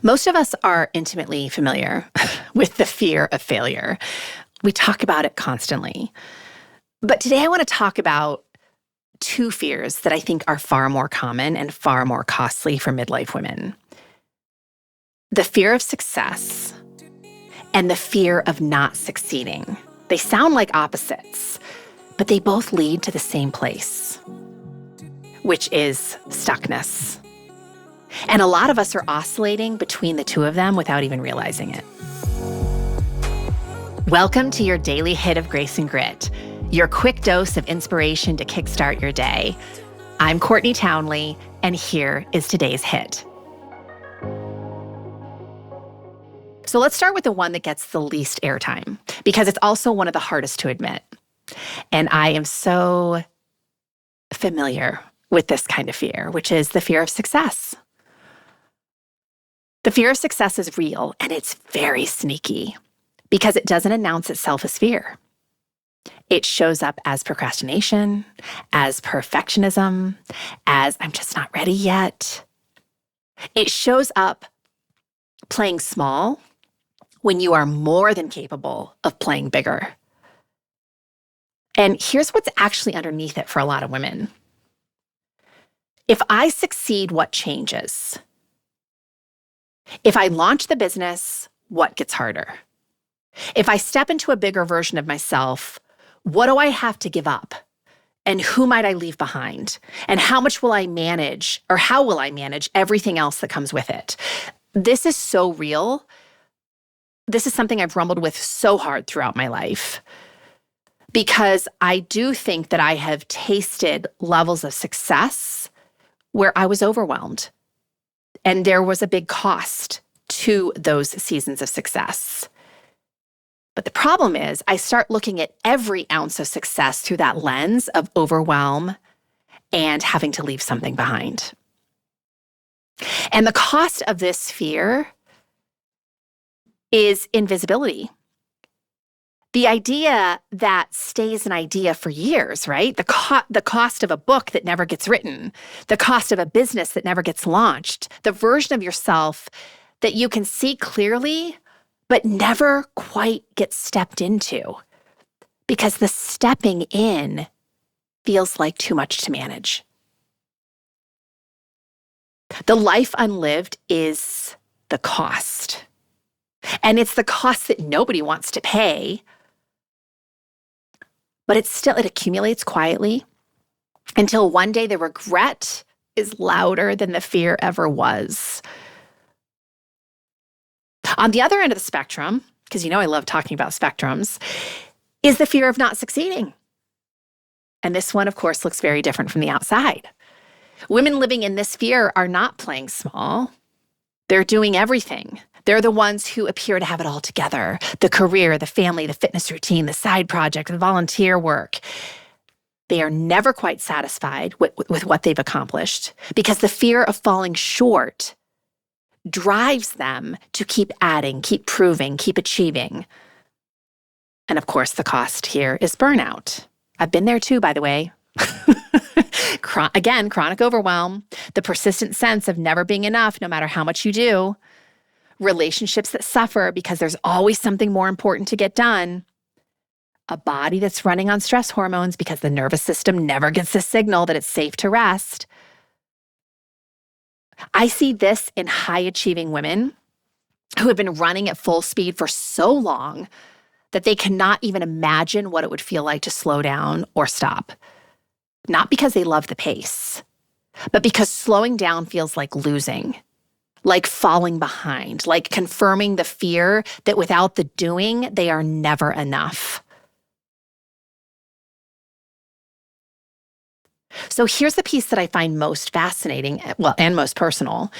Most of us are intimately familiar with the fear of failure. We talk about it constantly. But today I want to talk about two fears that I think are far more common and far more costly for midlife women. The fear of success and the fear of not succeeding. They sound like opposites, but they both lead to the same place, which is stuckness. And a lot of us are oscillating between the two of them without even realizing it. Welcome to your daily hit of grace and grit, your quick dose of inspiration to kickstart your day. I'm Courtney Townley, and here is today's hit. So let's start with the one that gets the least airtime, because it's also one of the hardest to admit. And I am so familiar with this kind of fear, which is the fear of success. The fear of success is real, and it's very sneaky because it doesn't announce itself as fear. It shows up as procrastination, as perfectionism, as I'm just not ready yet. It shows up playing small when you are more than capable of playing bigger. And here's what's actually underneath it for a lot of women. If I succeed, what changes? If I launch the business, what gets harder? If I step into a bigger version of myself, what do I have to give up? And who might I leave behind? And how much will I manage, or how will I manage everything else that comes with it? This is so real. This is something I've rumbled with so hard throughout my life, because I do think that I have tasted levels of success where I was overwhelmed. And there was a big cost to those seasons of success. But the problem is I start looking at every ounce of success through that lens of overwhelm and having to leave something behind. And the cost of this fear is invisibility. The idea that stays an idea for years, right? The cost of a book that never gets written, the cost of a business that never gets launched, the version of yourself that you can see clearly, but never quite gets stepped into, because the stepping in feels like too much to manage. The life unlived is the cost. And it's the cost that nobody wants to pay. But it accumulates quietly until one day the regret is louder than the fear ever was. On the other end of the spectrum, because you know I love talking about spectrums, is the fear of not succeeding. And this one, of course, looks very different from the outside. Women living in this fear are not playing small. They're doing everything. They're the ones who appear to have it all together: the career, the family, the fitness routine, the side project, the volunteer work. They are never quite satisfied with what they've accomplished, because the fear of falling short drives them to keep adding, keep proving, keep achieving. And of course, the cost here is burnout. I've been there too, by the way. Again, chronic overwhelm, the persistent sense of never being enough no matter how much you do. Relationships that suffer because there's always something more important to get done. A body that's running on stress hormones because the nervous system never gets the signal that it's safe to rest. I see this in high-achieving women who have been running at full speed for so long that they cannot even imagine what it would feel like to slow down or stop. Not because they love the pace, but because slowing down feels like losing. Like falling behind, like confirming the fear that without the doing, they are never enough. So here's the piece that I find most fascinating, and most personal.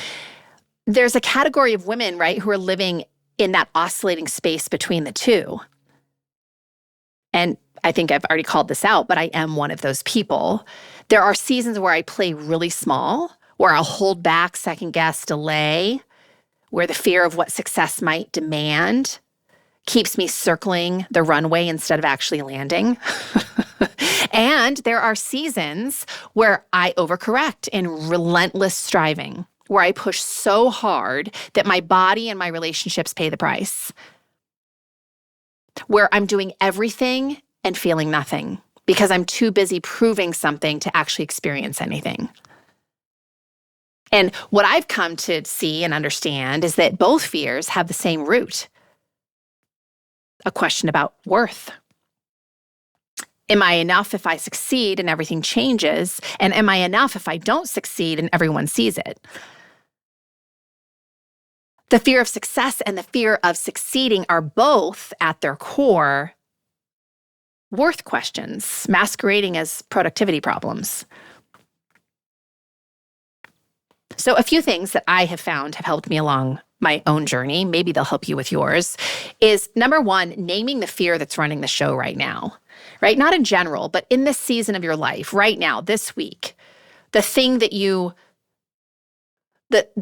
There's a category of women, right, who are living in that oscillating space between the two. And I think I've already called this out, but I am one of those people. There are seasons where I play really small, where I'll hold back, second guess, delay, where the fear of what success might demand keeps me circling the runway instead of actually landing. And there are seasons where I overcorrect in relentless striving, where I push so hard that my body and my relationships pay the price, where I'm doing everything and feeling nothing because I'm too busy proving something to actually experience anything. And what I've come to see and understand is that both fears have the same root: a question about worth. Am I enough if I succeed and everything changes? And am I enough if I don't succeed and everyone sees it? The fear of success and the fear of succeeding are both, at their core, worth questions masquerading as productivity problems. So a few things that I have found have helped me along my own journey, maybe they'll help you with yours, is number one, naming the fear that's running the show right now, right? Not in general, but in this season of your life, right now, this week, the thing that the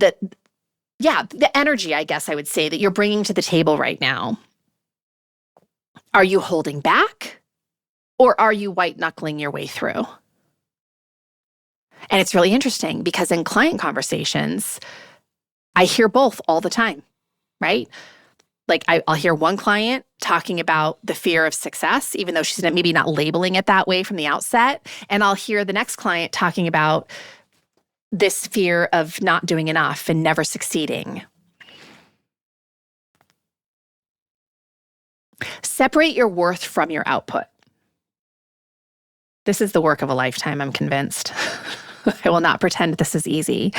energy, I guess I would say, that you're bringing to the table right now. Are you holding back, or are you white-knuckling your way through? And it's really interesting because in client conversations, I hear both all the time, right? Like I'll hear one client talking about the fear of success, even though she's maybe not labeling it that way from the outset. And I'll hear the next client talking about this fear of not doing enough and never succeeding. Separate your worth from your output. This is the work of a lifetime, I'm convinced. I will not pretend this is easy.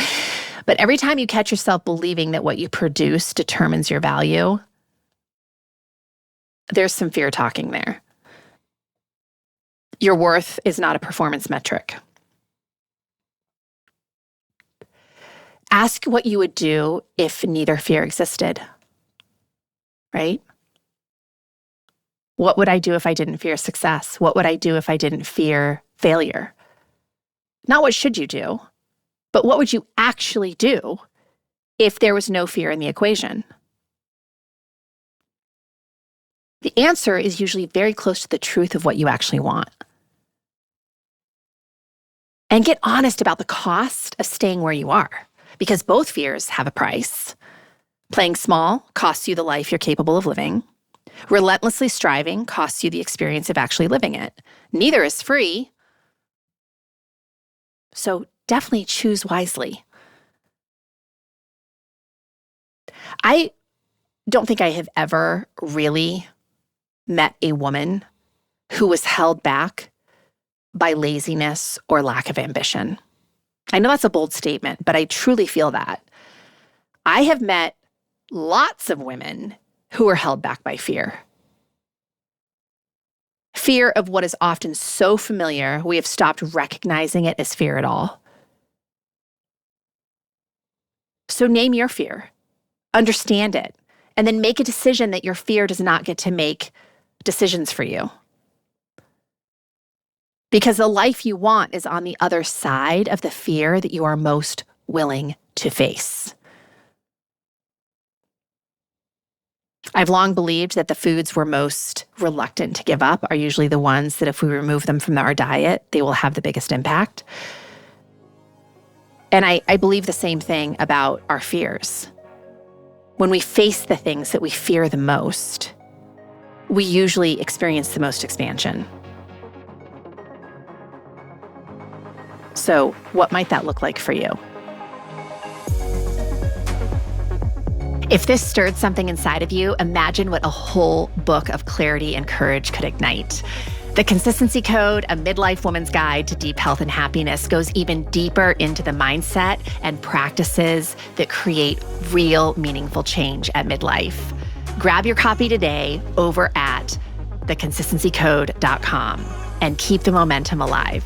But every time you catch yourself believing that what you produce determines your value, there's some fear talking there. Your worth is not a performance metric. Ask what you would do if neither fear existed, right? What would I do if I didn't fear success? What would I do if I didn't fear failure? Not what should you do, but what would you actually do if there was no fear in the equation? The answer is usually very close to the truth of what you actually want. And get honest about the cost of staying where you are, because both fears have a price. Playing small costs you the life you're capable of living. Relentlessly striving costs you the experience of actually living it. Neither is free. So definitely choose wisely. I don't think I have ever really met a woman who was held back by laziness or lack of ambition. I know that's a bold statement, but I truly feel that. I have met lots of women who are held back by fear. Fear of what is often so familiar, we have stopped recognizing it as fear at all. So name your fear, understand it, and then make a decision that your fear does not get to make decisions for you. Because the life you want is on the other side of the fear that you are most willing to face. I've long believed that the foods we're most reluctant to give up are usually the ones that if we remove them from our diet, they will have the biggest impact. And I believe the same thing about our fears. When we face the things that we fear the most, we usually experience the most expansion. So, what might that look like for you? If this stirred something inside of you, imagine what a whole book of clarity and courage could ignite. The Consistency Code, a midlife woman's guide to deep health and happiness, goes even deeper into the mindset and practices that create real, meaningful change at midlife. Grab your copy today over at theconsistencycode.com and keep the momentum alive.